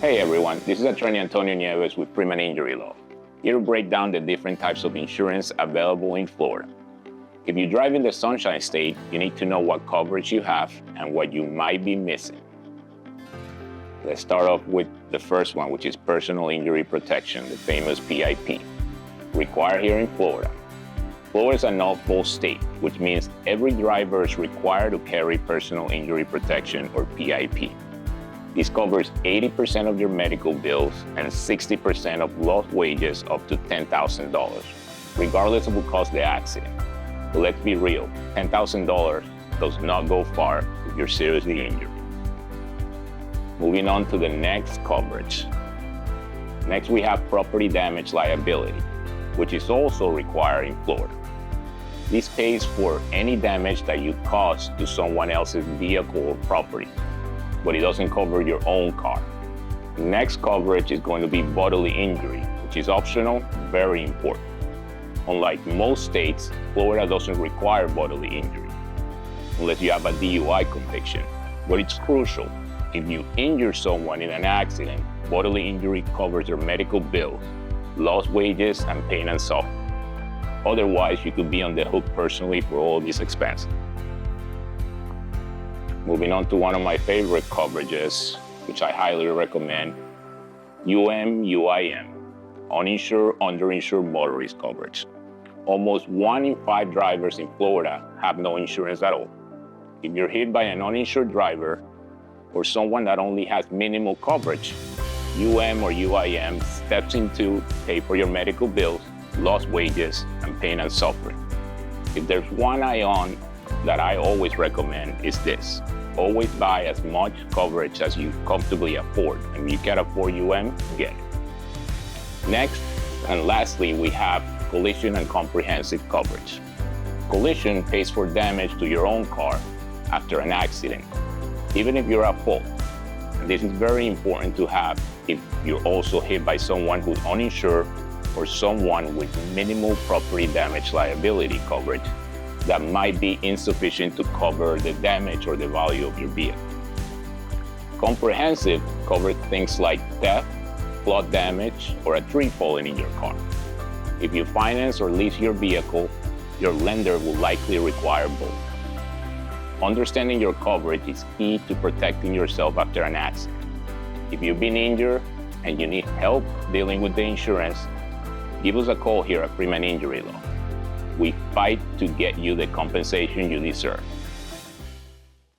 Hey everyone, this is Attorney Antonio Nieves with Freeman Injury Law, here to break down the different types of insurance available in Florida. If you drive in the Sunshine State, you need to know what coverage you have and what you might be missing. Let's start off with the first one, which is personal injury protection, the famous PIP, required here in Florida. Florida is a no-fault state, which means every driver is required to carry personal injury protection, or PIP. This covers 80% of your medical bills and 60% of lost wages up to $10,000, regardless of who caused the accident. But let's be real, $10,000 does not go far if you're seriously injured. Moving on to the next coverage. Next, we have property damage liability, which is also required in Florida. This pays for any damage that you cause to someone else's vehicle or property, but it doesn't cover your own car. Next coverage is going to be bodily injury, which is optional, very important. Unlike most states, Florida doesn't require bodily injury, unless you have a DUI conviction, but it's crucial. If you injure someone in an accident, bodily injury covers their medical bills, lost wages, and pain and suffering. Otherwise, you could be on the hook personally for all these expenses. Moving on to one of my favorite coverages, which I highly recommend, UM/UIM, uninsured, underinsured motorist coverage. Almost 1 in 5 drivers in Florida have no insurance at all. If you're hit by an uninsured driver or someone that only has minimal coverage, UM or UIM steps in to pay for your medical bills, lost wages, and pain and suffering. If there's one add-on that I always recommend is this. Always buy as much coverage as you comfortably afford. And if you can't afford UM, get it. Next, and lastly, we have collision and comprehensive coverage. Collision pays for damage to your own car after an accident, even if you're at fault. And this is very important to have if you're also hit by someone who's uninsured or someone with minimal property damage liability coverage that might be insufficient to cover the damage or the value of your vehicle. Comprehensive covers things like theft, flood damage, or a tree falling in your car. If you finance or lease your vehicle, your lender will likely require both. Understanding your coverage is key to protecting yourself after an accident. If you've been injured and you need help dealing with the insurance, give us a call here at Freeman Injury Law. We fight to get you the compensation you deserve.